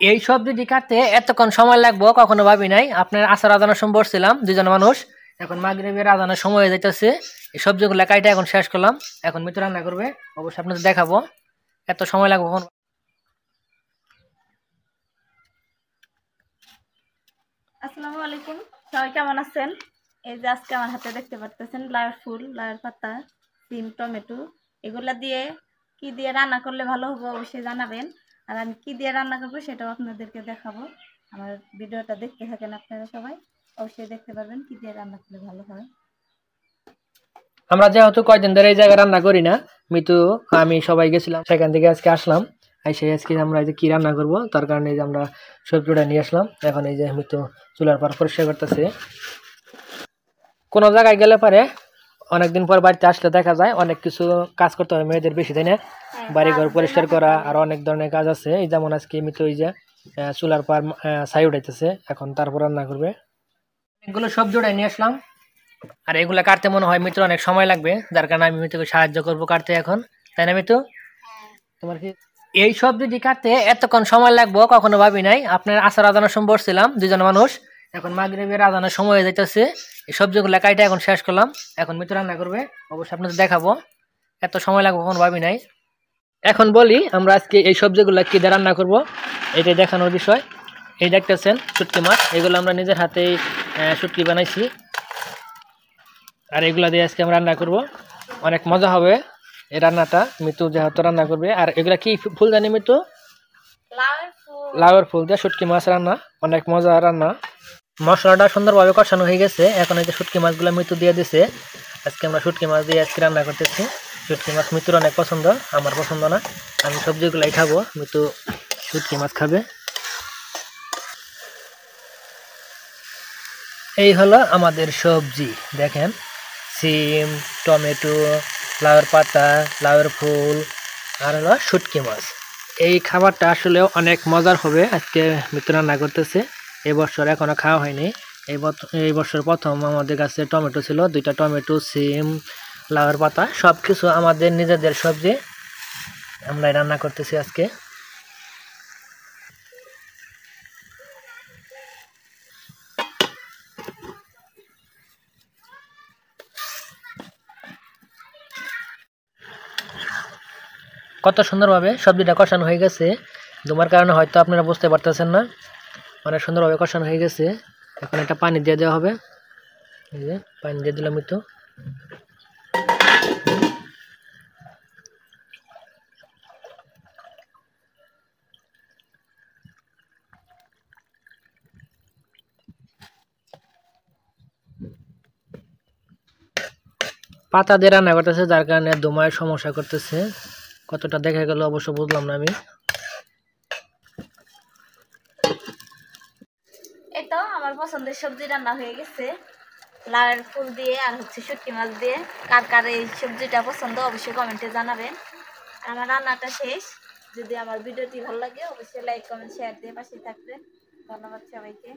এই সবজিটি কাটতে এতক্ষণ সময় লাগবো কখনো ভাবি নাই। আপনার আসার আজানোর সময় বসছিলাম দুজন মানুষ, এখন মাগরিবের আজানের সময় হয়ে যাইতেছে। এই সবজিগুলো কাইটা এখন শেষ করলাম, এখন মিত্র রান্না করবে, অবশ্যই আপনাদের দেখাবো। এত সময় লাগবে কখন। আসসালামু আলাইকুম, সবাই কেমন আছেন? এই যে আজকে আমার হাতে দেখতে পারতেছেন লাউয়ের ফুল, লাউয়ের পাতা, সিম, টমেটো, এগুলা দিয়ে কি দিয়ে রান্না করলে ভালো হবে অবশ্যই জানাবেন। আর আমি কি দিয়ে রান্না করবো সেটাও আপনাদেরকে দেখাবো। আমার ভিডিওটা দেখতে থাকেন, আপনারা সবাই অবশ্যই দেখতে পারবেন কি দিয়ে রান্না করলে ভালো হয়। আমরা যেহেতু কয়দিন ধরে এই জায়গায় রান্না করি না, মিতু আমি সবাই গেছিলাম, সেখান থেকে আজকে আসলাম। সেই আজকে আমরা এই যে কি রান্না করবো তার কারণে এই যে আমরা সবজিটা নিয়ে আসলাম। এখন এই যে মিতু চুলার পর পরিষ্কার করতেছে। কোনো জায়গায় গেলে পারে অনেকদিন পর বাড়িতে আসলে দেখা যায় অনেক কিছু কাজ করতে হয় মেয়েদের, বেশি তাই না? বাড়িঘর পরিষ্কার করা আর অনেক ধরনের কাজ আছে। এই যেমন আজকে মিতু এই যে চুলার পর ছাই উঠাইতেছে, এখন তারপর রান্না করবে। এগুলো সবজি উঠাই নিয়ে আসলাম, আর এগুলো কাটতে মনে হয় মিত্র অনেক সময় লাগবে, যার কারণে আমি মিতুকে সাহায্য করবো কাটতে এখন, তাই না মিতু? তোমার কি এই সবজিটি কাটতে এতক্ষণ সময় লাগবো কখনো ভাবি নাই। আপনার আসার আজানোর সময় বসছিলাম দুজন মানুষ, এখন মাগরিবের আজানের সময় হয়ে যাইতেছে। এই সবজিগুলো কাইটা এখন শেষ করলাম, এখন মিতু রান্না করবে, অবশ্যই আপনাদের দেখাবো। এত সময় লাগবে কখনো ভাবি নাই। এখন বলি আমরা আজকে এই সবজিগুলো কি দিয়ে রান্না করবো, এটাই দেখানোর বিষয়। এই দেখতেছেন শুটকি মাছ, এগুলো আমরা নিজের হাতেই শুটকি বানাইছি, আর এগুলা দিয়ে আজকে আমরা রান্না করব। অনেক মজা হবে এই রান্নাটা, মিতু যেহেতু রান্না করবে। আর এগুলা কি ফুল জানি মিতু? লাউয়ের ফুল দিয়ে শুটকি মাছ রান্না, অনেক মজা রান্না। মশলাটা সুন্দরভাবে কষানো হয়ে গেছে, এখন এই যে শুটকি মাছগুলো মিতু দিয়ে দিছে। আজকে আমরা শুটকি মাছ দিয়ে আজকে রান্না করতেছি। শুটকি মাছ মিতুর অনেক পছন্দ, আমার পছন্দ না। আমি সবজিগুলাই খাবো, মিতু শুটকি মাছ খাবে। এই হলো আমাদের সবজি, দেখেন সিম, টমেটো, লাউয়ের পাতা, লাউয়ের ফুল, আর হলো শুটকি মাছ। এই খাবারটা আসলে অনেক মজার হবে। আজকে মিত্র রান্না করতেছে, এবছর এখনো খাওয়া হয়নি। এই বছর প্রথম আমাদের কাছে টমেটো ছিল, 2টা টমেটো, সিম, লাউয়ের পাতা, সব কিছু আমাদের নিজেদের সবজি আমরা রান্না করতেছি আজকে। কত সুন্দরভাবে সবজিটা কষানো হয়ে গেছে, তোমার কারণে হয়তো আপনারা বুঝতে পারতেছেন না। অনেক সুন্দরভাবে কষানো হয়ে গেছে। এখন একটা পানি দিয়ে দেওয়া হবে, এই যে পানি দিয়ে দিলাম তো। পাতা দিয়ে রান্না করতেছে, যার কারণে ধোঁয়ার সমস্যা করতেছে। কতটা দেখা গেল অবশ্য বুঝলাম না আমি। এই তো আমার পছন্দের সবজি রান্না হয়ে গেছে, লাউয়ের ফুল দিয়ে আর হচ্ছে শুটকি মাছ দিয়ে। কার কার এই সবজিটা পছন্দ অবশ্যই কমেন্টে জানাবেন। আমার রান্নাটা শেষ। যদি আমার ভিডিওটি ভালো লাগে অবশ্যই লাইক, কমেন্ট, শেয়ার দিয়ে পাশে থাকবেন। ধন্যবাদ সবাইকে।